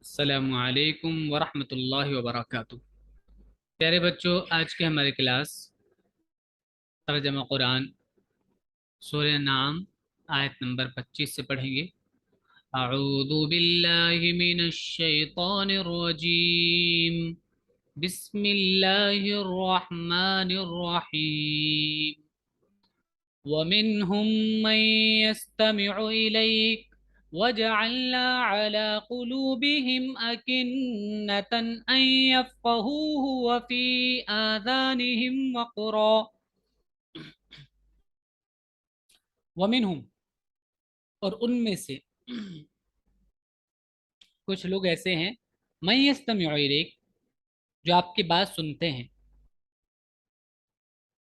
السلام علیکم ورحمۃ اللہ وبرکاتہ۔ پیارے بچوں، آج کے ہماری کلاس ترجمہ قرآن سورہ نام آیت نمبر 25 سے پڑھیں گے۔ اعوذ باللہ من الشیطان الرجیم، بسم اللہ الرحمن الرحیم۔ ومنهم من يستمع إليك وجعلنا على قلوبهم أكنة أن يفقهوه وفي آذانهم وقرا ومنهم، اور ان میں سے کچھ لوگ ایسے ہیں من يستمع إليك، جو آپ کی بات سنتے ہیں،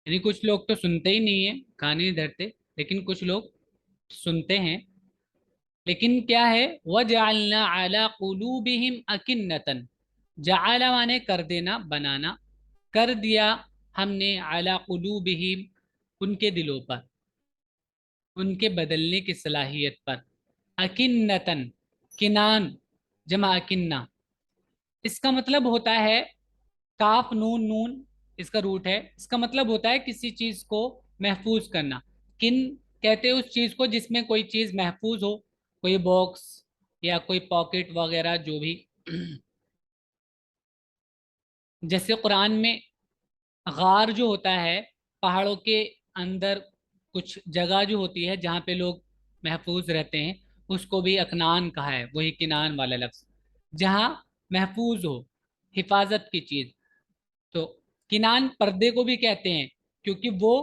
یعنی کچھ لوگ تو سنتے ہی نہیں ہیں، کان نہیں دھرتے، لیکن کچھ لوگ سنتے ہیں، لیکن کیا ہے؟ وَجَعَلْنَا عَلَىٰ قُلُوبِهِمْ أَكِنَّةً، جعل مانے کر دینا، بنانا، کر دیا ہم نے عَلَىٰ قُلُوبِهِمْ ان کے دلوں پر، ان کے بدلنے کی صلاحیت پر، أَكِنَّةً کنان جمع اکنہ، اس کا مطلب ہوتا ہے کاف نون نون، اس کا روٹ ہے، اس کا مطلب ہوتا ہے کسی چیز کو محفوظ کرنا۔ کن کہتے ہیں اس چیز کو جس میں کوئی چیز محفوظ ہو، کوئی باکس یا کوئی پاکٹ وغیرہ جو بھی۔ جیسے قرآن میں غار جو ہوتا ہے، پہاڑوں کے اندر کچھ جگہ جو ہوتی ہے جہاں پہ لوگ محفوظ رہتے ہیں، اس کو بھی اکنان کہا ہے، وہی کنان والا لفظ، جہاں محفوظ ہو، حفاظت کی چیز۔ تو کنان پردے کو بھی کہتے ہیں، کیونکہ وہ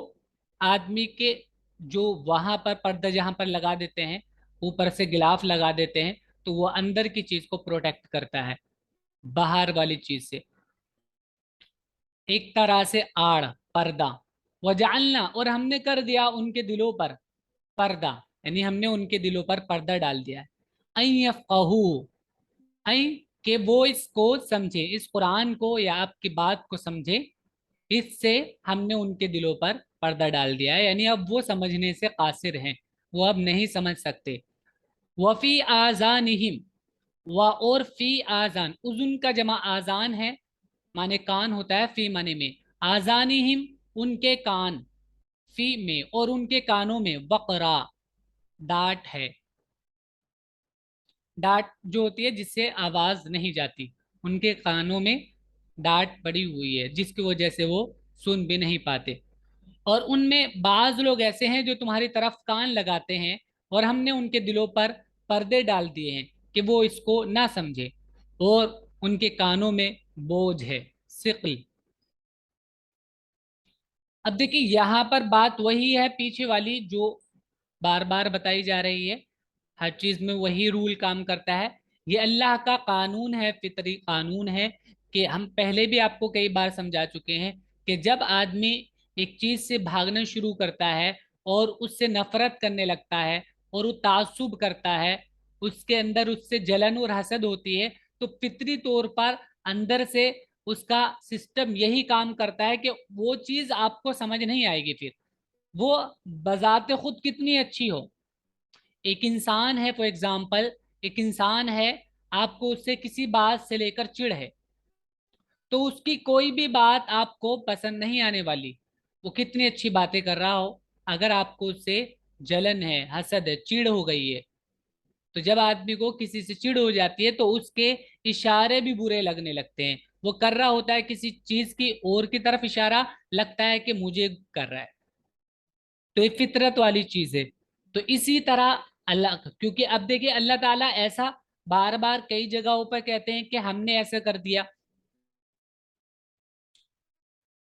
آدمی کے جو وہاں پر پردہ جہاں پر لگا دیتے ہیں، اوپر سے غلاف لگا دیتے ہیں، تو وہ اندر کی چیز کو پروٹیکٹ کرتا ہے باہر والی چیز سے، ایک طرح سے آڑ، پردہ۔ وجعلنا، اور ہم نے کر دیا ان کے دلوں پر پردہ، یعنی ہم نے ان کے دلوں پر پردہ ڈال دیا ہے، ان یفقہوا، این کہ وہ اس کو سمجھے، اس قرآن کو یا آپ کی بات کو سمجھے، اس سے ہم نے ان کے دلوں پر پردہ ڈال دیا ہے، یعنی اب وہ سمجھنے سے قاصر ہیں، وہ اب نہیں سمجھ سکتے۔ وفی آذانہم، و اور فی آذان، اذن کا جمع آذان ہے، مانے کان ہوتا ہے، فی مانے میں، آذانہم ان کے کان، فی میں اور ان کے کانوں میں، وقرا ڈاٹ ہے، ڈاٹ جو ہوتی ہے جس سے آواز نہیں جاتی، ان کے کانوں میں ڈاٹ پڑی ہوئی ہے جس کی وجہ سے وہ سن بھی نہیں پاتے۔ اور ان میں بعض لوگ ایسے ہیں جو تمہاری طرف کان لگاتے ہیں، اور ہم نے ان کے دلوں پر پردے ڈال دیے ہیں کہ وہ اس کو نہ سمجھے، اور ان کے کانوں میں بوجھ ہے، ثقل۔ اب دیکھیے یہاں پر بات وہی ہے پیچھے والی جو بار بار بتائی جا رہی ہے، ہر چیز میں وہی رول کام کرتا ہے، یہ اللہ کا قانون ہے، فطری قانون ہے، کہ ہم پہلے بھی آپ کو کئی بار سمجھا چکے ہیں کہ جب آدمی ایک چیز سے بھاگنا شروع کرتا ہے اور اس سے نفرت کرنے لگتا ہے اور وہ تعصب کرتا ہے، اس کے اندر اس سے جلن اور حسد ہوتی ہے، تو فطری طور پر اندر سے اس کا سسٹم یہی کام کرتا ہے کہ وہ چیز آپ کو سمجھ نہیں آئے گی، پھر وہ بذات خود کتنی اچھی ہو۔ ایک انسان ہے، فور ایگزامپل ایک انسان ہے، آپ کو اس سے کسی بات سے لے کر چڑ ہے، تو اس کی کوئی بھی بات آپ کو پسند نہیں آنے والی، وہ کتنی اچھی باتیں کر رہا ہو، اگر آپ کو اس سے جلن ہے، حسد ہے، چڑ ہو گئی ہے، تو جب آدمی کو کسی سے چڑ ہو جاتی ہے تو اس کے اشارے بھی برے لگنے لگتے ہیں، وہ کر رہا ہوتا ہے کسی چیز کی اور کی طرف اشارہ، لگتا ہے کہ مجھے کر رہا ہے، تو یہ فطرت والی چیز ہے۔ تو اسی طرح اللہ، کیونکہ اب دیکھیے اللہ تعالیٰ ایسا بار بار کئی جگہوں پر کہتے ہیں کہ ہم نے ایسا کر دیا۔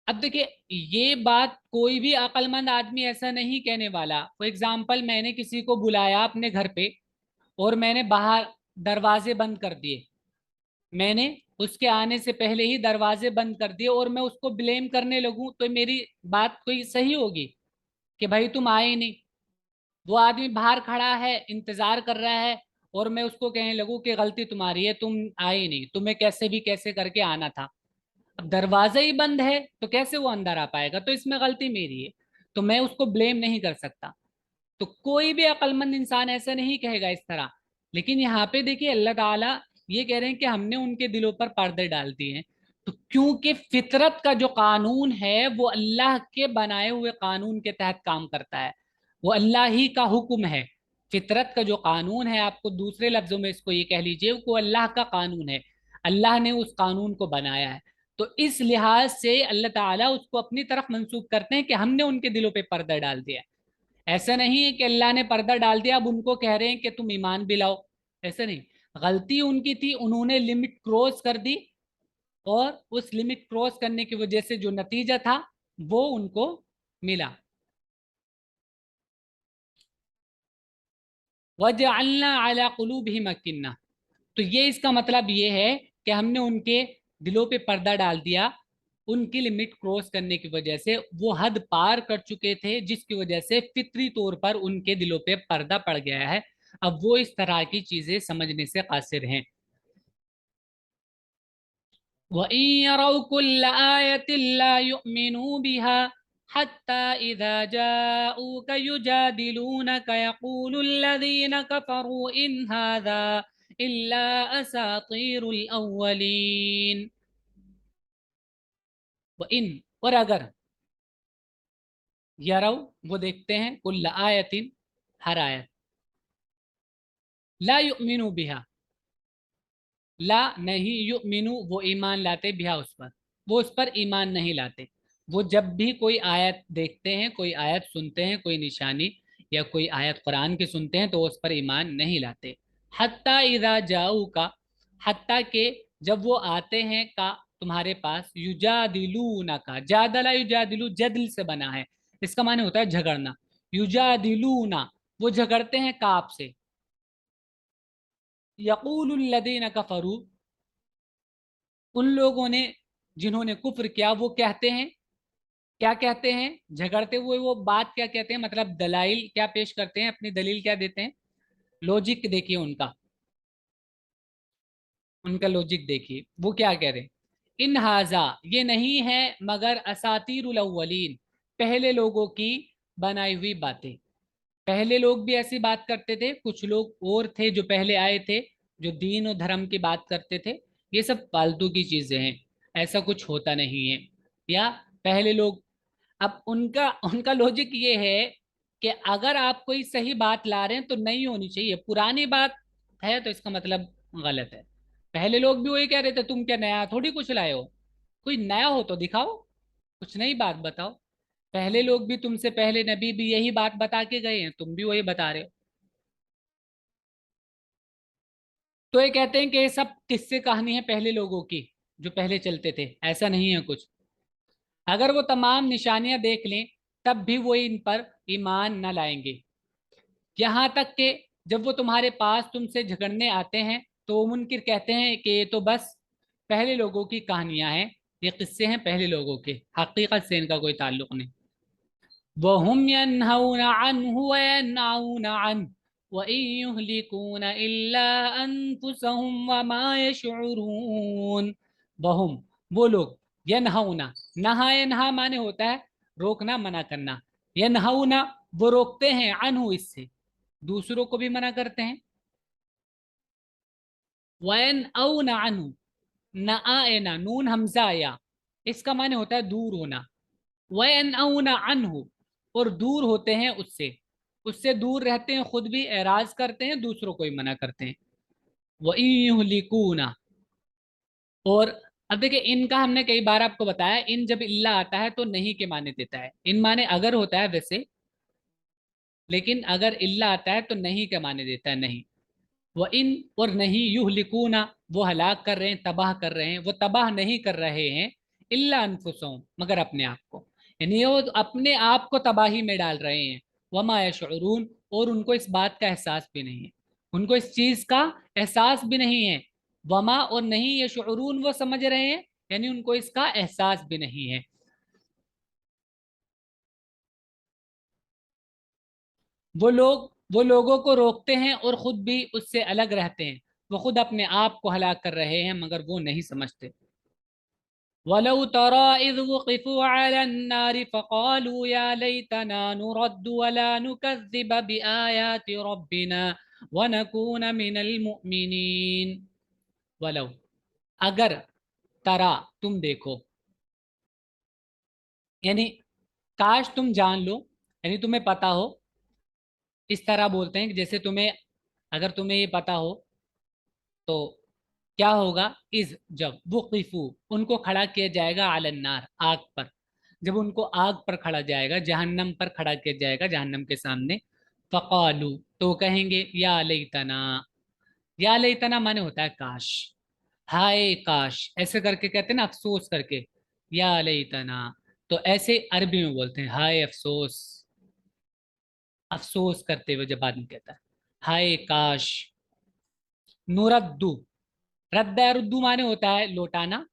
اب دیکھیے یہ بات کوئی بھی عقل مند آدمی ایسا نہیں کہنے والا، فور ایگزامپل میں نے کسی کو بلایا اپنے گھر پہ اور میں نے باہر دروازے بند کر دیے، میں نے اس کے آنے سے پہلے ہی دروازے بند کر دیے، اور میں اس کو بلیم کرنے لگوں تو میری بات کوئی صحیح ہوگی کہ بھائی تم آئے نہیں؟ وہ آدمی باہر کھڑا ہے، انتظار کر رہا ہے، اور میں اس کو کہنے لگوں کہ غلطی تمہاری ہے، تم آئے نہیں، تمہیں کیسے بھی کیسے کر کے آنا تھا، اب دروازہ ہی بند ہے تو کیسے وہ اندر آ پائے گا؟ تو اس میں غلطی میری ہے، تو میں اس کو بلیم نہیں کر سکتا۔ تو کوئی بھی عقل مند انسان ایسا نہیں کہے گا اس طرح، لیکن یہاں پہ دیکھیے اللہ تعالیٰ یہ کہہ رہے ہیں کہ ہم نے ان کے دلوں پر پردے ڈال دیے ہیں. تو کیونکہ فطرت کا جو قانون ہے وہ اللہ کے بنائے ہوئے قانون کے تحت کام کرتا ہے، وہ اللہ ہی کا حکم ہے. فطرت کا جو قانون ہے، آپ کو دوسرے لفظوں میں اس کو یہ کہہ لیجئے، وہ اللہ کا قانون ہے، اللہ نے اس قانون کو بنایا ہے. تو اس لحاظ سے اللہ تعالیٰ اس کو اپنی طرف منسوب کرتے ہیں کہ ہم نے ان کے دلوں پہ پردہ ڈال دیا ہے. ایسا نہیں ہے کہ اللہ نے پردہ ڈال دیا اب ان کو کہہ رہے ہیں کہ تم ایمان بھی لاؤ. ایسا نہیں، غلطی ان کی تھی، انہوں نے لمٹ کراس کر دی، اور اس لمٹ کراس کرنے کی وجہ سے جو نتیجہ تھا وہ ان کو ملا. وَجَعَلْنَا عَلَىٰ قُلُوبِهِمْ أَكِنَّةً، تو یہ اس کا مطلب یہ ہے کہ ہم نے ان کے دلوں پہ پردہ ڈال دیا، ان کی لمٹ کراس کرنے کی وجہ سے وہ حد پار کر چکے تھے، جس کی وجہ سے فطری طور پر ان کے دلوں پہ پردہ پڑ گیا ہے، اب وہ اس طرح کی چیزیں سمجھنے سے قاصر ہیں. وَإِن يَرَوْا كُلَّ آيَةٍ لَّا يُؤْمِنُوا بِهَا حَتَّى إِذَا جَاءُوكَ يُجَادِلُونَكَ يَقُولُ الَّذِينَ كَفَرُوا إِنْ هَٰذَا إِلَّا أَسَاطِيرُ الْأَوَّلِينَ. وَإِن، اور اگر، یرو وہ دیکھتے ہیں، کل آیتن ہر آیت، لا یؤمنو بہا، لا نہیں، یؤمنو وہ ایمان لاتے، بہا اس پر، وہ اس پر ایمان نہیں لاتے. وہ جب بھی کوئی آیت دیکھتے ہیں، کوئی آیت سنتے ہیں، کوئی نشانی یا کوئی آیت قرآن کی سنتے ہیں تو اس پر ایمان نہیں لاتے. حتیٰ اذا جاؤ کا، حتیٰ کہ جب وہ آتے ہیں کا تمہارے پاس، یجادلونک کا، جادلہ یجادلو جدل سے بنا ہے، اس کا معنی ہوتا ہے جھگڑنا. یجادلونا وہ جھگڑتے ہیں کاپ سے. یقول الذین کفروا ان لوگوں نے جنہوں نے کفر کیا وہ کہتے ہیں، کیا کہتے ہیں جھگڑتے ہوئے، وہ بات کیا کہتے ہیں، مطلب دلائل کیا پیش کرتے ہیں، اپنی دلیل کیا دیتے ہیں، لوجک دیکھیے ان کا لوجک دیکھیے وہ کیا کہہ رہے ہیں. ان ہاذا یہ نہیں ہے مگر اساطیر الاولین پہلے لوگوں کی بنائی ہوئی باتیں. پہلے لوگ بھی ایسی بات کرتے تھے، کچھ لوگ اور تھے جو پہلے آئے تھے جو دین و دھرم کی بات کرتے تھے، یہ سب فالتو کی چیزیں ہیں، ایسا کچھ ہوتا نہیں ہے. یا پہلے لوگ، اب ان کا لوجک یہ ہے کہ اگر آپ کوئی صحیح بات لا رہے ہیں تو نہیں ہونی چاہیے، پرانی بات ہے تو اس کا مطلب غلط ہے. پہلے لوگ بھی وہی کہہ رہے تھے، تم کیا نیا تھوڑی کچھ لائے ہو، کوئی نیا ہو تو دکھاؤ، کچھ نئی بات بتاؤ. پہلے لوگ بھی تم سے پہلے نبی بھی یہی بات بتا کے گئے ہیں، تم بھی وہی بتا رہے ہو. تو یہ کہتے ہیں کہ یہ سب قصے کہانی ہے پہلے لوگوں کی جو پہلے چلتے تھے، ایسا نہیں ہے کچھ. اگر وہ تمام نشانیاں دیکھ لیں تب بھی وہ ان پر ایمان نہ لائیں گے. یہاں تک کہ جب وہ تمہارے پاس تم سے جھگڑنے آتے ہیں تو وہ منکر کہتے ہیں کہ یہ تو بس پہلے لوگوں کی کہانیاں ہیں، یہ قصے ہیں پہلے لوگوں کے، حقیقت سے ان کا کوئی تعلق نہیں. وَهُمْ يَنْهَوْنَ عَنْهُ وَيَنْأَوْنَ عَنْهُ وَإِنْ يُهْلِكُونَ إِلَّا أَنفُسَهُمْ وَمَا يَشْعُرُونَ. وَهُمْ وہ لوگ، ینہونا، نہا ینہا مانے ہوتا ہے روکنا، منع کرنا. ینہونا وہ روکتے ہیں، عنہ اس سے، دوسروں کو بھی منع کرتے ہیں. وَيَنْأَوْنَ عَنْهُ نَآئِنَا نون حمزہ یا، اس کا معنی ہوتا ہے دور ہونا. وَيَنْأَوْنَ عَنْهُ اور دور ہوتے ہیں اس سے دور رہتے ہیں، خود بھی اعراض کرتے ہیں، دوسروں کو ہی منع کرتے ہیں. وَإِن يُهْلِكُونَ، اور اب دیکھیں ان کا ہم نے کئی بار آپ کو بتایا، ان جب اللہ آتا ہے تو نہیں کے معنی دیتا ہے، ان معنی اگر ہوتا ہے ویسے، لیکن اگر اللہ آتا ہے تو نہیں کے معنی دیتا ہے، نہیں. وہ ان اور نہیں، یہلکونا وہ ہلاک کر رہے ہیں، تباہ کر رہے ہیں، وہ تباہ نہیں کر رہے ہیں، الا انفسهم مگر اپنے آپ کو، یعنی وہ اپنے آپ کو تباہی میں ڈال رہے ہیں. وما یشعرون اور ان کو اس بات کا احساس بھی نہیں ہے، ان کو اس چیز کا احساس بھی نہیں ہے. وما اور نہیں، یشعرون وہ سمجھ رہے ہیں، یعنی ان کو اس کا احساس بھی نہیں ہے. وہ لوگ وہ لوگوں کو روکتے ہیں اور خود بھی اس سے الگ رہتے ہیں، وہ خود اپنے آپ کو ہلاک کر رہے ہیں مگر وہ نہیں سمجھتے. وَلَوْ تَرَىٰ إِذْ وُقِفُوا عَلَى النَّارِ فَقَالُوا يَا لَيْتَنَا نُرَدُّ وَلَا نُكَذِّبَ بِآيَاتِ رَبِّنَا وَنَكُونَ مِنَ الْمُؤْمِنِينَ. वलव, अगर, तरा, तुम देखो, यानी काश तुम जान लो, यानी तुम्हें पता हो। इस तरह बोलते हैं कि जैसे तुम्हें, अगर तुम्हें ये पता हो तो क्या होगा, इज, जब वुकिफू, उनको खड़ा किया जाएगा अलन्नार, आग पर। जब उनको आग पर खड़ा जाएगा, जहन्नम पर खड़ा किया जाएगा, जहन्नम के सामने, फकालू, तो कहेंगे या लैतना। या लैतना माने होता है काश, हाय काश, ऐसे करके कहते हैं ना, अफसोस करके, या लैतना। तो ऐसे अरबी में बोलते हैं, हाय अफसोस, अफसोस करते हुए जब आदमी कहता है हाय काश। नुरद्दू, रद्द रुद्दू माने होता है लौटाना,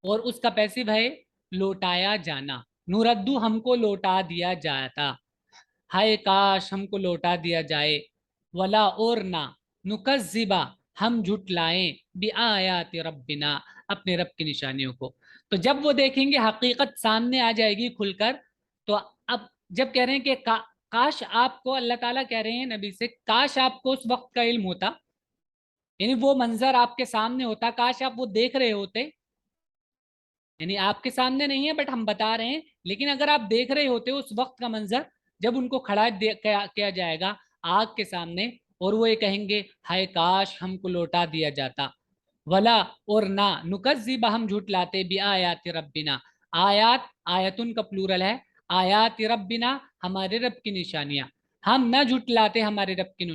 और उसका पैसिव है लौटाया जाना। नुरद्दू, हमको लौटा दिया जाता, हाय काश हमको लौटा दिया जाए। वला, और ना, नुकज़िबा, हम झुटलाएं, बि आयाति रब्बिना, अपने रब की निशानियों को। तो जब वो देखेंगे, हकीकत सामने आ जाएगी खुलकर। तो अब जब कह रहे हैं कि काश आपको, अल्लाह ताला कह रहे हैं नबी से, काश आपको उस वक्त का इल्म होता, यानी वो मंजर आपके सामने होता, काश आप वो देख रहे होते। यानी आपके सामने नहीं है बट हम बता रहे हैं, लेकिन अगर आप देख रहे होते उस वक्त का मंजर, जब उनको खड़ा किया जाएगा आग के सामने, और वो ये कहेंगे हाय काश हमको लौटा दिया जाता। वला, और ना, नुकज़्ज़िब, हम झुटलाते, भी आयात रब्बिना, आयात, आयतुन का प्लूरल है, आयात रब्बिना, हमारे रब की निशानियां, हम ना झुटलाते हमारे रब की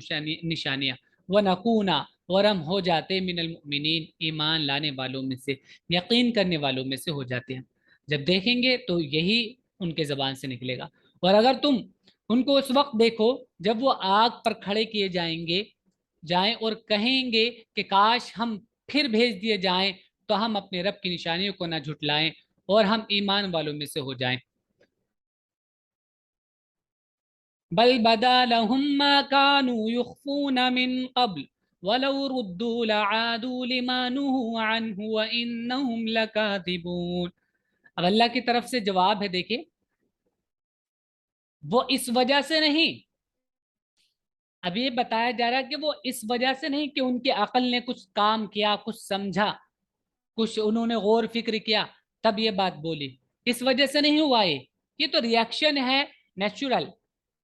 निशानियां। व नकूना, और हम हो जाते मिनल मुमिनीन, ईमान लाने वालों में से, यकीन करने वालों में से हो जाते हैं। जब देखेंगे तो यही उनके जबान से निकलेगा। और अगर तुम उनको उस वक्त देखो जब वो आग पर खड़े किए जाएं और कहेंगे कि काश हम फिर भेज दिए जाएं, तो हम अपने रब की निशानियों को ना झुटलाएं और हम ईमान वालों में से हो जाएं। बल बदा लहुम मा कानू युख्फून मिन कब्ल वलौ रुद्दू लआदू लिमा नुहू अन्हु व इन्नहुम लकादिबून। अब अल्लाह की तरफ से जवाब है, देखिए, वो इस वजह से नहीं, अब ये बताया जा रहा है कि वो इस वजह से नहीं कि उनके अकल ने कुछ काम किया, कुछ समझा, कुछ उन्होंने गौर फिक्र किया, तब ये बात बोली, इस वजह से नहीं हुआ ये तो रिएक्शन है, नेचुरल।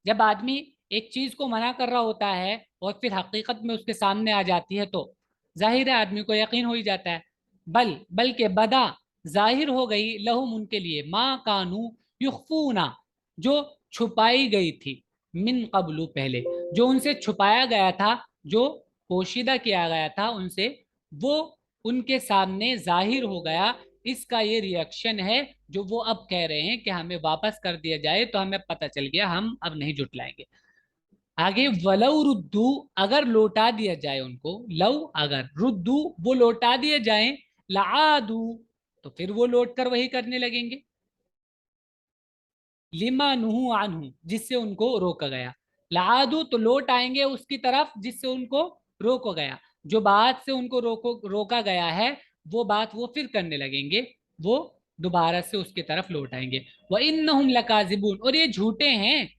जब आदमी एक चीज को मना कर रहा होता है और फिर हकीकत में उसके सामने आ जाती है, तो जाहिर है आदमी को यकीन हो ही जाता है। बल्कि बदा, जाहिर हो गई, लहुम, उनके लिए, माँ कानू युख्फूना, जो छुपाई गई थी, मिन कबलू, पहले, जो उनसे छुपाया गया था, जो पोशीदा किया गया था उनसे, वो उनके सामने जाहिर हो गया। इसका ये रिएक्शन है जो वो अब कह रहे हैं कि हमें वापस कर दिया जाए, तो हमें पता चल गया, हम अब नहीं जुटलाएंगे। आगे, वलऊ रुद्दू, अगर लौटा दिया जाए उनको, लव, अगर, रुद्दू, वो लौटा दिए जाए, लादू, तो फिर वो लौट कर वही करने लगेंगे, लिमा नुहू आनहू, जिससे उनको रोका गया। लादू, तो लौट आएंगे उसकी तरफ जिससे उनको रोका गया, जो बात से उनको रोका गया है, वो बात वो फिर करने लगेंगे, वो दोबारा से उसकी तरफ लौट आएंगे। वह इन्नहुम लकाजिबून, और ये झूठे हैं,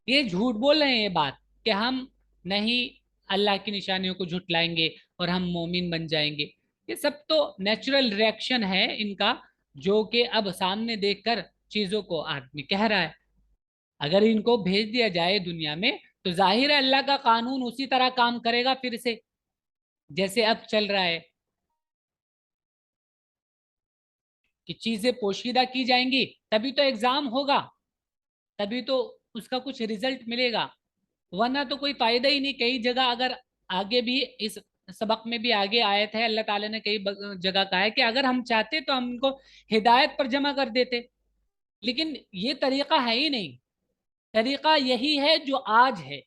ये झूठ बोल रहे हैं ये बात, कि हम नहीं अल्लाह की निशानियों को झुटलाएंगे और हम मोमिन बन जाएंगे। ये सब तो नेचुरल रिएक्शन है इनका, जो कि अब सामने देखकर चीजों को आदमी कह रहा है। अगर इनको भेज दिया जाए दुनिया में, तो जाहिर है अल्लाह का कानून उसी तरह काम करेगा फिर से, जैसे अब चल रहा है, कि चीजें पोशीदा की जाएंगी, तभी तो एग्जाम होगा, तभी तो उसका कुछ रिजल्ट मिलेगा, वरना तो कोई फायदा ही नहीं। कई जगह अगर, आगे भी इस सबक में भी आगे आयत है, अल्लाह ताला ने कई जगह कहा है कि अगर हम चाहते तो हम उनको हिदायत पर जमा कर देते, लेकिन ये तरीका है ही नहीं। तरीका यही है जो आज है।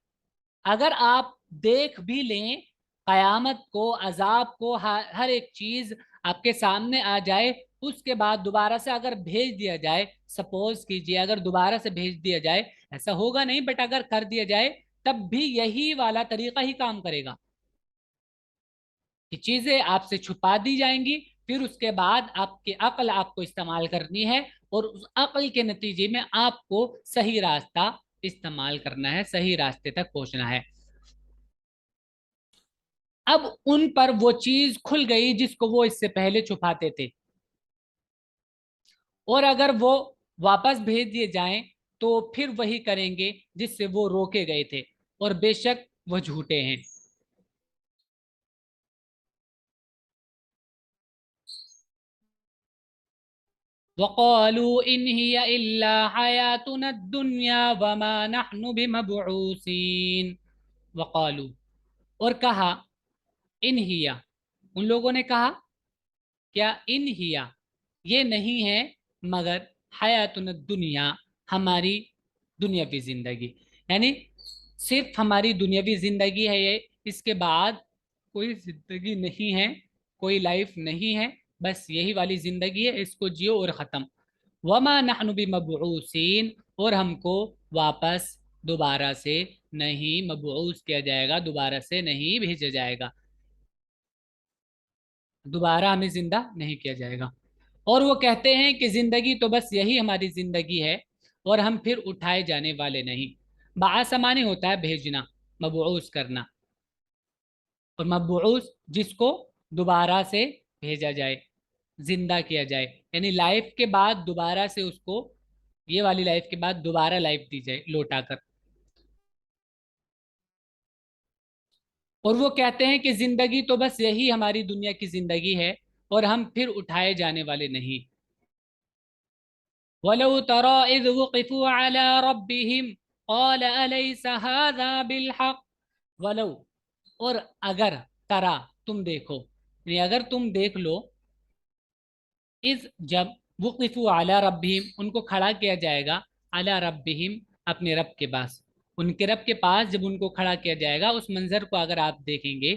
अगर आप देख भी लें कयामत को, अजाब को, हर एक चीज आपके सामने आ जाए, उसके बाद दोबारा से अगर भेज दिया जाए, सपोज कीजिए अगर दोबारा से भेज दिया जाए, ऐसा होगा नहीं बट अगर कर दिया जाए, तब भी यही वाला तरीका ही काम करेगा, कि चीजें आपसे छुपा दी जाएंगी, फिर उसके बाद आपकी अक्ल आपको इस्तेमाल करनी है, और उस अक्ल के नतीजे में आपको सही रास्ता इस्तेमाल करना है, सही रास्ते तक पहुंचना है। अब उन पर वो चीज खुल गई जिसको वो इससे पहले छुपाते थे, और अगर वो वापस भेज दिए जाएं तो फिर वही करेंगे जिससे वो रोके गए थे, और बेशक वो झूठे हैं। वक़ालू इन हिया इल्ला हयातुना दुनिया वमा नहनु बिमबऊसीन। वक़ालू, और कहा, इन हिया, उन लोगों ने कहा, क्या इन हिया, ये नहीं है मगर हयातुन दुनिया, हमारी दुनियावी जिंदगी, यानी सिर्फ हमारी दुनियावी जिंदगी है ये, इसके बाद कोई जिंदगी नहीं है, कोई लाइफ नहीं है, बस यही वाली जिंदगी है, इसको जियो और ख़त्म। वमा नहनु बिमबऊसीन, और हमको वापस दोबारा से नहीं मबऊस किया जाएगा, दोबारा से नहीं भेजा जाएगा, दोबारा हमें जिंदा नहीं किया जाएगा। और वो कहते हैं कि जिंदगी तो बस यही हमारी जिंदगी है, और हम फिर उठाए जाने वाले नहीं। बासमानी होता है भेजना, मबऊस करना, और मबऊस जिसको दोबारा से भेजा जाए, जिंदा किया जाए, यानी लाइफ के बाद दोबारा से उसको, ये वाली लाइफ के बाद दोबारा लाइफ दी जाए लौटा कर। और वो कहते हैं कि जिंदगी तो बस यही हमारी दुनिया की जिंदगी है, और हम फिर उठाए जाने वाले नहीं। वलौ तरा इज़ वुक़िफ़ू अला रब्बिहिम क़ाल अलैस हाज़ा बिलहक़। वलौ, और अगर, तरा, तुम देखो, यानी अगर तुम देख लो, इस जब, वुक़िफ़ू अला रब्बिहिम, उनको खड़ा किया जाएगा, अला रब्बिहिम, अपने रब के पास, उनके रब के पास जब उनको खड़ा किया जाएगा, उस मंजर को अगर आप देखेंगे,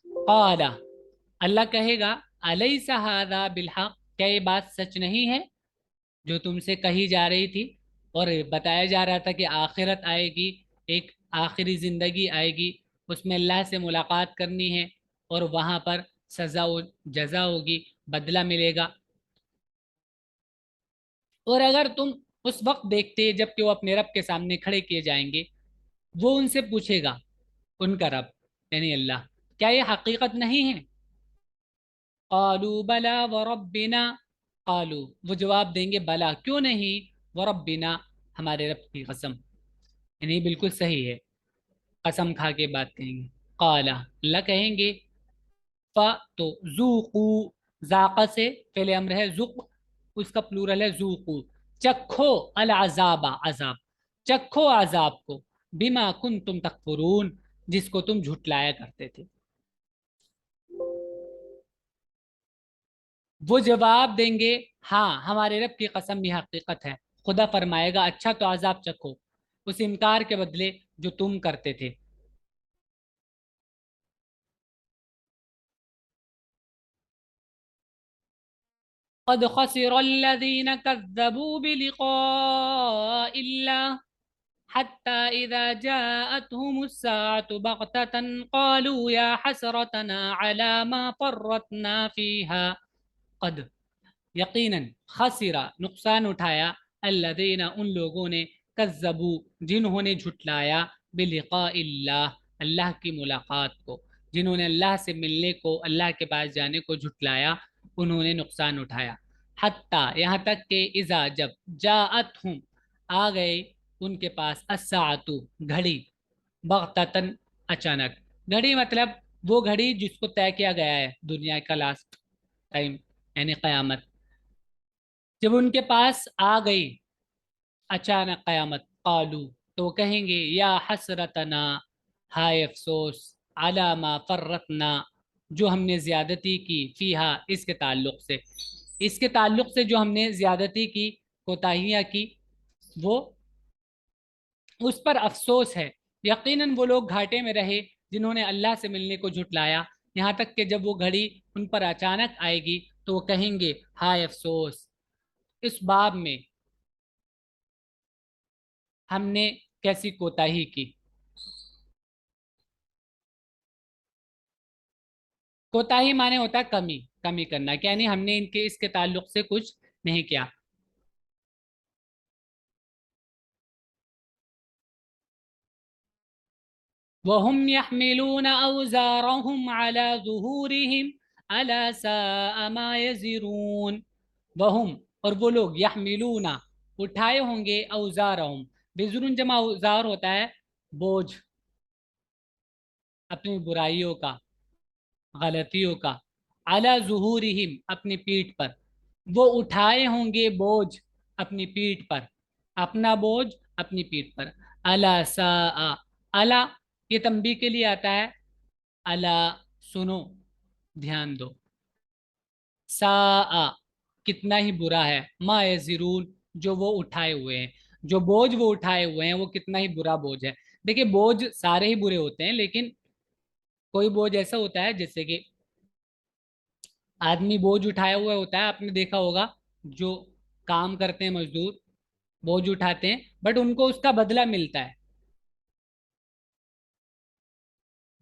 क़ाला, अल्लाह कहेगा, अलैसा हाज़ा बिलहक़, क्या ये बात सच नहीं है जो तुमसे कही जा रही थी, और बताया जा रहा था कि आखिरत आएगी, एक आखिरी ज़िंदगी आएगी, उसमें अल्लाह से मुलाकात करनी है, और वहाँ पर सज़ा जज़ा होगी, बदला मिलेगा। और अगर तुम उस वक्त देखते जबकि वो अपने रब के सामने खड़े किए जाएंगे, वो उनसे पूछेगा, उनका रब यानी अल्लाह, क्या ये हकीकत नहीं है? क़ालू बला व रब्बिना, क़ालू, वो जवाब देंगे, बला, क्यों नहीं, व रब्बिना, हमारे रब की कसम, यानी बिल्कुल सही है, कसम खा के बात कहेंगे। काला, अल्लाह कहेंगे, फ, तो जूकू, जाका से पहले अम्र है, जुक उसका प्लूरल है जूकू, चखो, अल अजाबा, अजाब, चखो अजाब को, बिमा कुन तुम तकफुरून, जिसको तुम झुटलाया करते थे। वो जवाब देंगे, हाँ हमारे रब की कसम ये हकीकत है। खुदा फरमाएगा, अच्छा तो अजाब चखो, उस इनकार के बदले जो तुम करते थे। कद खसिरल्लज़ीन कज़्ज़बू बिलिक़ाइल्लाह हत्ता इज़ा जाअतहुमुस्साअतु बग़ततन क़ालू या हसरतना अला मा फ़र्रतना फ़ीहा। कद, यकीनन, खसिरा, नुकसान उठाया, अल्लज़ीना, उन लोगों ने, कज़्ज़बू, जिन्होंने झुटलाया, बिलिक़ाइल्लाह, अल्लाह की मुलाकात को, जिन्होंने अल्लाह से मिलने को, अल्लाह के पास जाने को झुटलाया, उन्होंने नुकसान उठाया। हत्ता, यहाँ तक कि इज़ा, जब, जाअत हूँ, आ गए उनके पास, अस्साअतु, घड़ी, बग़ततन, अचानक, घड़ी मतलब वो घड़ी जिसको तय किया गया है, दुनिया का लास्ट टाइम, यानी क़यामत, जब उनके पास आ गई अचानक क़यामत, कालू, तो वो कहेंगे, या हसरतना, हाय अफसोस, अला मा फर्रतना, जो हमने ज्यादती की, फीहा, इसके ताल्लुक से, इसके ताल्लुक से जो हमने ज्यादती की, कोताहियाँ की, वो, उस पर अफसोस है। यकीनन वो लोग घाटे में रहे जिन्होंने अल्लाह से मिलने को झुटलाया, यहाँ तक कि जब वो घड़ी उन पर अचानक आएगी तो वो कहेंगे, हाय अफसोस, इस बाब में हमने कैसी कोताही की। कोताही माने होता है कमी, कमी करना, यानी हमने इनके इसके ताल्लुक से कुछ नहीं किया। वहुम यहमिलून औज़ारहुम अला ज़ुहूरिहिम अला साअ मा यज़िरून। वहुम, और वो लोग, यहमिलूना, उठाए होंगे, औज़ारहुम, बिज़रुन जमा औज़ार होता है बोझ, अपनी बुराइयों का, गलतियों का, अला ज़ुहूरिहिम, अपनी पीठ पर, वो उठाए होंगे बोझ अपनी पीठ पर, अपना बोझ अपनी पीठ पर। अला सा, अला ये तंबी के लिए आता है, अला सुनो, ध्यान दो, सा, कितना ही बुरा है, मा यज़िरून, जो वो उठाए हुए हैं, जो बोझ वो उठाए हुए हैं वो कितना ही बुरा बोझ है। देखिए बोझ सारे ही बुरे होते हैं, लेकिन कोई बोझ ऐसा होता है जैसे कि आदमी बोझ उठाया हुआ होता है, आपने देखा होगा, जो काम करते हैं मजदूर, बोझ उठाते हैं, बट उनको उसका बदला मिलता है।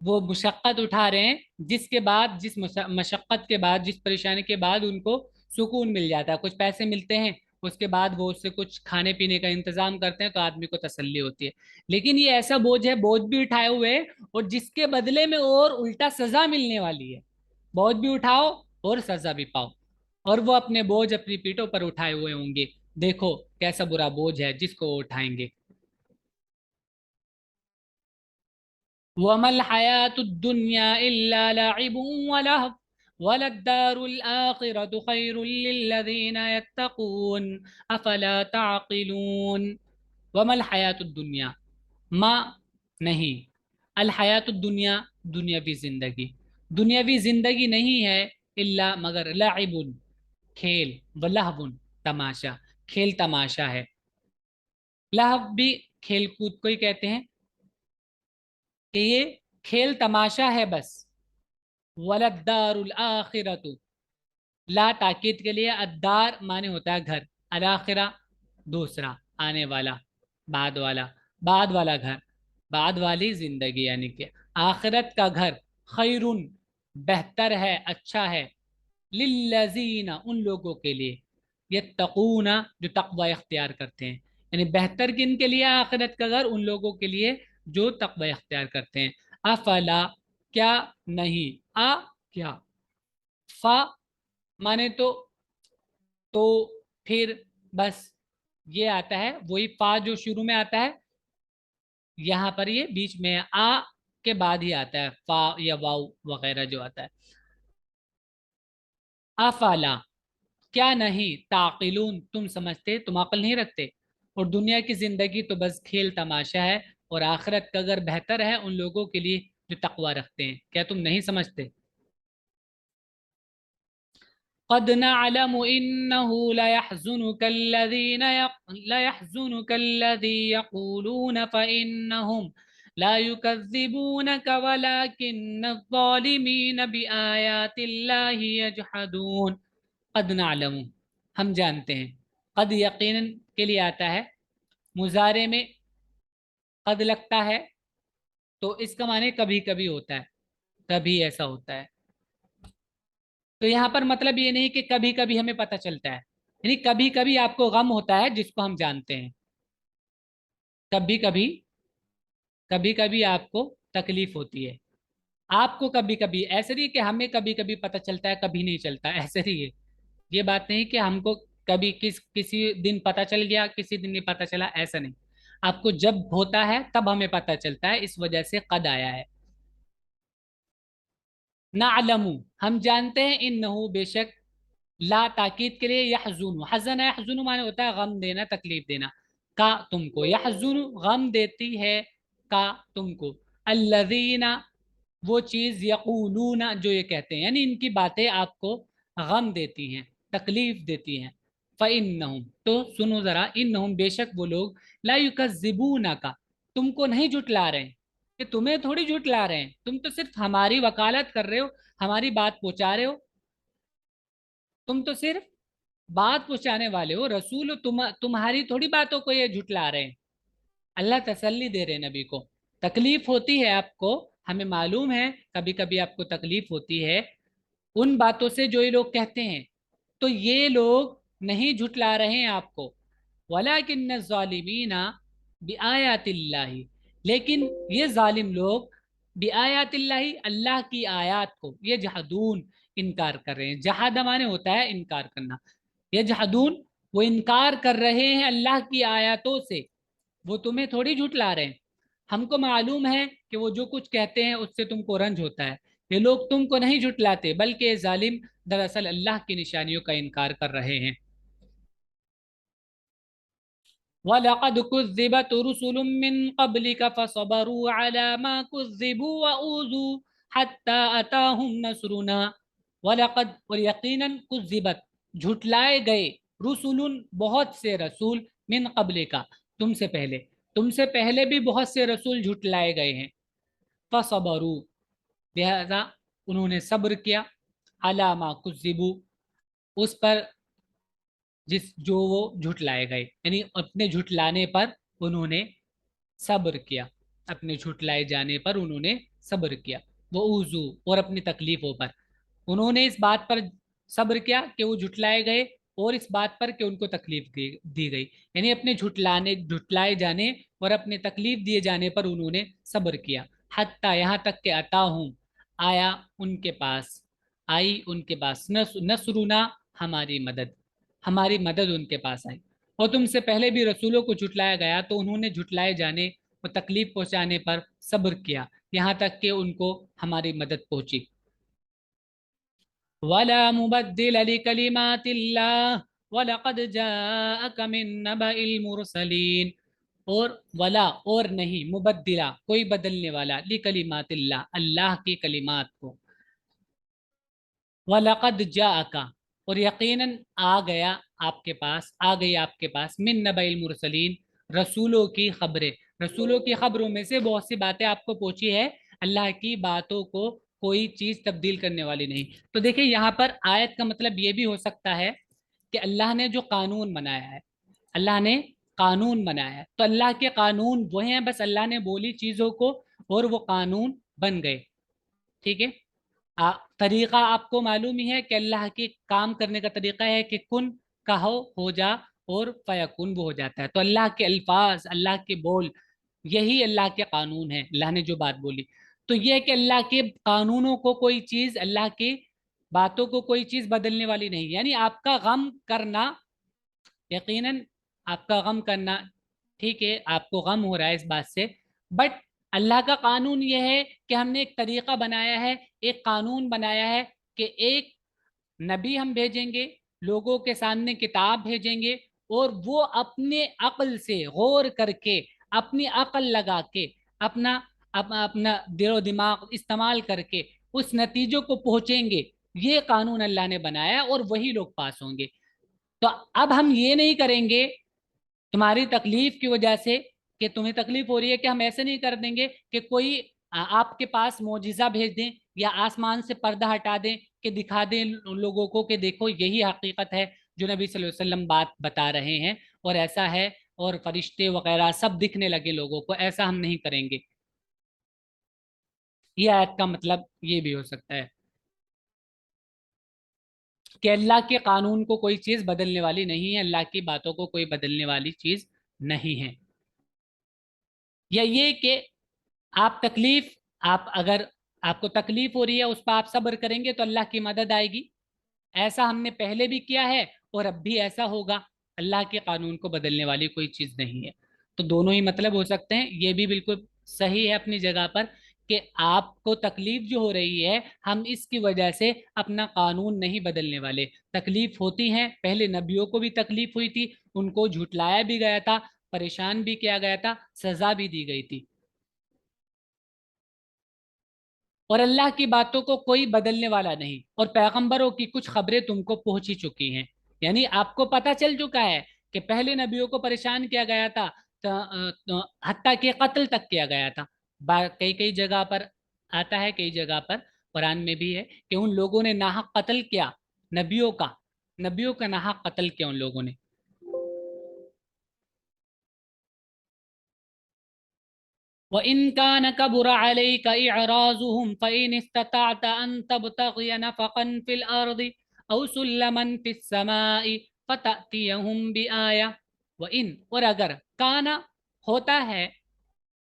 वो मुशक्कत उठा रहे हैं, जिसके बाद, जिस मशक्कत के बाद, जिस परेशानी के बाद उनको सुकून मिल जाता है, कुछ पैसे मिलते हैं, उसके बाद वो उससे कुछ खाने पीने का इंतजाम करते हैं, तो आदमी को तसल्ली होती है। लेकिन ये ऐसा बोझ है, बोझ भी उठाए हुए हैं और जिसके बदले में और उल्टा सजा मिलने वाली है। बोझ भी उठाओ और सजा भी पाओ, और वो अपने बोझ अपनी पीठों पर उठाए हुए होंगे। देखो कैसा बुरा बोझ है जिसको वो उठाएंगे। वमल हयातुद्दुन्या इल्ला लइबुन व लहव वलद्दारुल आखिरतु खैरुल लिल्लज़ीना यत्तकून अफला ताक़िलून। वमल हयातुद्दुन्या, माँ नहीं, अल हयातुद्दुन्या, दुनियावी जिंदगी, दुनियावी जिंदगी नहीं है, इल्ला मगर, लाइबुन खेल, व लहबुन तमाशा, खेल तमाशा है। लहब भी खेल कूद को ही कहते हैं, कि ये खेल तमाशा है बस। वलद्दारुल आखिरतु, ला ताकीद के लिए, अद्दार माने होता है घर, अलाखिरा दूसरा, आने वाला, बाद वाला, बाद वाला घर, बाद वाली जिंदगी, यानी कि आखिरत का घर, खैरुन बेहतर है, अच्छा है, लिल्लजीना उन लोगों के लिए, ये तकूना जो तकवा इख्तियार करते हैं, यानी बेहतर किन के लिए आखिरत का घर, उन लोगों के लिए जो तकवा इख्तियार करते हैं। अफला, क्या नहीं, आ क्या, फा माने तो फिर बस, ये आता है वही फा जो शुरू में आता है, यहाँ पर ये बीच में आ के बाद ही आता है, फा या वाउ वगैरह जो आता है। अफला, क्या नहीं, ताकिलून तुम समझते, तुम अक्ल नहीं रखते, और दुनिया की जिंदगी तो बस खेल तमाशा है, और आखिरत का अगर बेहतर है उन लोगों के लिए जो तकवा रखते हैं, क्या तुम नहीं समझते। قد نعلم إنه ليحزنك الذي يقولون فإنهم لا يكذبونك ولكن الظالمين بآيات الله يجحدون। قد نعلم، हम जानते हैं, قد यकीनन के लिए आता है, मुजारे में قد लगता है, तो इसका माने कभी कभी होता है, कभी ऐसा होता है। तो यहाँ पर मतलब ये नहीं कि कभी कभी हमें पता चलता है, यानी कभी कभी आपको गम होता है जिसको हम जानते हैं, कभी कभी, कभी कभी आपको तकलीफ होती है, आपको कभी कभी, ऐसे नहीं कि हमें कभी कभी पता चलता है कभी नहीं चलता, ऐसे नहीं है। ये बात नहीं कि हमको कभी किसी दिन पता चल गया, किसी दिन नहीं पता चला, ऐसा नहीं। आपको जब होता है तब हमें पता चलता है, इस वजह से कद आया है। ना अलमू, हम जानते हैं, इन नहू बेशक, ला ताकीद के लिए, यहजुन, हजन यहजुन माने होता है गम देना, तकलीफ देना, का तुमको, यहजुन गम देती है, का तुमको, अल्लज़ीना वो चीज, यकूलूना जो ये कहते हैं, यानी इनकी बातें आपको गम देती हैं, तकलीफ देती हैं। फ़इन्नहुम, तो सुनो जरा, इन्नहुम बेशक वो लोग, ला युकज़्ज़िबूना का, तुमको नहीं झुटला रहे हैं, कि तुम्हें थोड़ी झुटला रहे हैं, तुम तो सिर्फ हमारी वकालत कर रहे हो, हमारी बात पहुंचा रहे हो, तुम तो सिर्फ बात पहुंचाने वाले हो, रसूल हो, तुम्हारी थोड़ी बातों को ये झुटला रहे हैं। अल्लाह तसल्ली दे रहे हैं नबी को। तकलीफ होती है आपको, हमें मालूम है, कभी कभी आपको तकलीफ होती है उन बातों से जो ये लोग कहते हैं, तो ये लोग नहीं झुटला रहे हैं आपको। वलाकिन्न ज़ालिमीना बिआयातिल्लाहि, लेकिन ये जालिम लोग बिआयातिल्लाहि, अल्लाह की आयात को, ये जहदून, इनकार कर रहे हैं। जहाद माने होता है इनकार करना। ये जहदून, वो इनकार कर रहे हैं अल्लाह की आयतों से। वो तुम्हें थोड़ी झुटला रहे हैं। हमको मालूम है कि वो जो कुछ कहते हैं उससे तुमको रंज होता है। ये लोग तुमको नहीं झुटलाते, बल्कि ये जालिम दरअसल अल्लाह की निशानियों का इनकार कर रहे हैं। वलक़द कुज़्ज़िबत रुसुलुम मिन क़ब्लिका फ़सबरू अला मा कुज़्ज़िबू व ऊज़ू हत्ता अताहुम नसरुना। वलक़द, और यकीनन, कुज़्ज़िबत, झुटलाए गए, रुसुलुन, बहुत से रसूल, मिन क़ब्लिका, तुमसे पहले भी बहुत से रसूल झुटलाए गए हैं। फ़सबरू, लिहाजा उन्होंने सब्र किया, अला मा कुज़्ज़िबू, उस पर जो वो झुटलाए गए, यानी अपने झुटलाने पर उन्होंने सब्र किया। अपने झुटलाए जाने पर उन्होंने सब्र किया। वो उजू, और अपनी तकलीफों पर उन्होंने इस बात पर सब्र किया कि वो झुटलाए गए, और इस बात पर कि उनको तकलीफ दी गई। यानी अपने झुटलाए जाने और अपने तकलीफ दिए जाने पर उन्होंने सब्र किया। हत्ता, यहाँ तक कि अता हूँ, आया उनके पास, आई उनके पास, नसरुना, हमारी मदद, हमारी मदद उनके पास आई। और तुमसे पहले भी रसूलों को झुटलाया गया तो उन्होंने झुटलाए जाने और तकलीफ पहुंचाने पर सब्र किया, यहाँ तक कि उनको हमारी मदद पहुंची। वला मुबद्दिल लिकलिमातिल्लाह वलक़द जाअक मिन नबइल मुरसलीन। और वला, और नहीं, मुबद्दिला, कोई बदलने वाला, लिकलिमातिल्लाह, अल्लाह की कलिमात को, वलक़द जाअका, और यकीनन आ गया आपके पास, आ गई आपके पास, मिन नबइल मुरसलीन, रसूलों की खबरें। रसूलों की खबरों में से बहुत सी बातें आपको पहुंची है। अल्लाह की बातों को कोई चीज तब्दील करने वाली नहीं। तो देखिए, यहाँ पर आयत का मतलब ये भी हो सकता है कि अल्लाह ने जो कानून बनाया है, अल्लाह ने कानून बनाया है, तो अल्लाह के कानून वो हैं, बस अल्लाह ने बोली चीजों को और वो कानून बन गए। ठीक है। तरीका आपको मालूम ही है कि अल्लाह के काम करने का तरीका है कि कुन कहो, हो जा, और फयकुन, वो हो जाता है। तो अल्लाह के अल्फाज, अल्लाह के बोल, यही अल्लाह के कानून है। अल्लाह ने जो बात बोली, तो यह है कि अल्लाह के कानूनों को कोई चीज, अल्लाह की बातों को कोई चीज बदलने वाली नहीं। यानी आपका गम करना, यकीनन आपका गम करना, ठीक है, आपको गम हो रहा है इस बात से, बट अल्लाह का कानून यह है कि हमने एक तरीका बनाया है, एक कानून बनाया है कि एक नबी हम भेजेंगे, लोगों के सामने किताब भेजेंगे, और वो अपने अक्ल से गौर करके, अपनी अक्ल लगा के, अपना दिलो दिमाग इस्तेमाल करके उस नतीजों को पहुंचेंगे। ये कानून अल्लाह ने बनाया और वही लोग पास होंगे। तो अब हम ये नहीं करेंगे तुम्हारी तकलीफ की वजह से, कि तुम्हें तकलीफ हो रही है, कि हम ऐसे नहीं कर देंगे कि कोई आपके पास मोजिजा भेज दें या आसमान से पर्दा हटा दें कि दिखा दें लोगों को कि देखो यही हकीकत है जो नबी सल्लल्लाहु अलैहि वसल्लम बात बता रहे हैं, और ऐसा है, और फरिश्ते वगैरह सब दिखने लगे लोगों को। ऐसा हम नहीं करेंगे। ये आयत का मतलब ये भी हो सकता है कि अल्लाह के कानून को कोई चीज बदलने वाली नहीं है, अल्लाह की बातों को कोई बदलने वाली चीज नहीं है। या ये कि आप तकलीफ, आप अगर आपको तकलीफ हो रही है उस पर आप सब्र करेंगे तो अल्लाह की मदद आएगी। ऐसा हमने पहले भी किया है और अब भी ऐसा होगा। अल्लाह के कानून को बदलने वाली कोई चीज नहीं है। तो दोनों ही मतलब हो सकते हैं। ये भी बिल्कुल सही है अपनी जगह पर कि आपको तकलीफ जो हो रही है, हम इसकी वजह से अपना कानून नहीं बदलने वाले। तकलीफ होती है, पहले नबियों को भी तकलीफ हुई थी, उनको झुटलाया भी गया था, परेशान भी किया गया था, सजा भी दी गई थी, और अल्लाह की बातों को कोई बदलने वाला नहीं। और पैगंबरों की कुछ खबरें तुमको पहुंच ही चुकी हैं, यानी आपको पता चल चुका है कि पहले नबियों को परेशान किया गया था, हत्ता के कत्ल तक किया गया था। कई कई जगह पर आता है, कई जगह पर कुरान में भी है कि उन लोगों ने नाहक कत्ल किया, नबियों का, नबियों का नाहक कत्ल किया उन लोगों ने। वइन कान कबुर अलैका इअराज़ुहुम फ़इन इस्तताअत अन तबतग़िय नफ़क़न फ़िल अर्दि औ सुल्लमन फ़िस समाइ फ़तअतियहुम बिआया। वइन, और अगर, काना होता है,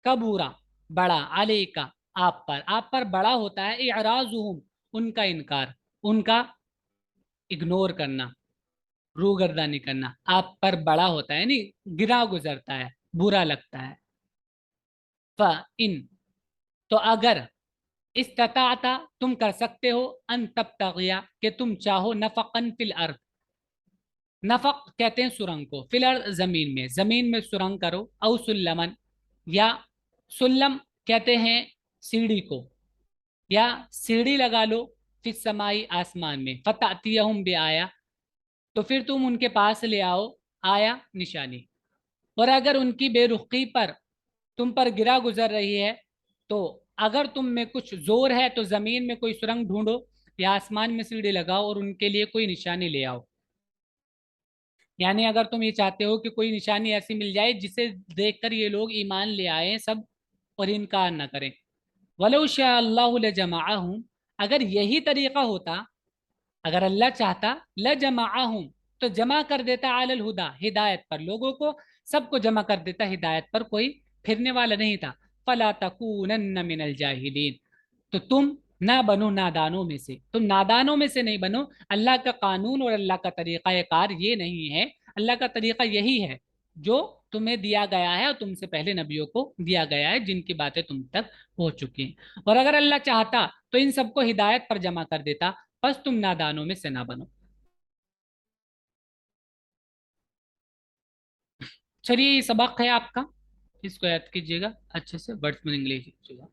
कबूरा, बड़ा, अलैका, آپ پر बड़ा होता है इराजुहुम, उनका इनकार, उनका इग्नोर करना, रूगर्दानी करना आप पर बड़ा होता है, नहीं गिरा गुजरता है, बुरा लगता है। फ इन, तो अगर इस्तताता, तुम कर सकते हो, अन तब तगिया, कि तुम चाहो, नफकन फिल अर्द, नफक कहते हैं सुरंग को, फिल अर्द जमीन में, जमीन में सुरंग करो, औ सुल्लमन, या सुल्लम कहते हैं सीढ़ी को, या सीढ़ी लगा लो, फिर समाई आसमान में, फतातियहुम बे आया, तो फिर तुम उनके पास ले आओ आया निशानी। और अगर उनकी बेरुखी पर तुम पर गिरा गुजर रही है, तो अगर तुम में कुछ जोर है तो जमीन में कोई सुरंग ढूंढो या आसमान में सीढ़ी लगाओ और उनके लिए कोई निशानी ले आओ। यानी अगर तुम ये चाहते हो कि कोई निशानी ऐसी मिल जाए जिसे देखकर ये लोग ईमान ले आए सब और इनकार ना करें। वलो शाअ अल्लाहु लजमाअहुम, अगर यही तरीका होता, अगर अल्लाह चाहता, लजमाअहुम, तो जमा कर देता, अलल हुदा, हिदायत पर, लोगों को सबको जमा कर देता हिदायत पर, कोई फिरने वाला नहीं था। फला तकूनन्न मिनल जाहिलीन, तो तुम ना बनो नादानों में से, तुम नादानों में से नहीं बनो। अल्लाह का कानून और अल्लाह का तरीका कार ये नहीं है, अल्लाह का तरीका यही है जो तुम्हें दिया गया है और तुमसे पहले नबियों को दिया गया है, जिनकी बातें तुम तक पहुंच चुकी हैं। और अगर अल्लाह चाहता तो इन सबको हिदायत पर जमा कर देता, बस तुम नादानों में से ना बनो। चलिए ये सबक है आपका, इसको याद कीजिएगा अच्छे से, वर्ड्स में इंग्लिश कीजिएगा।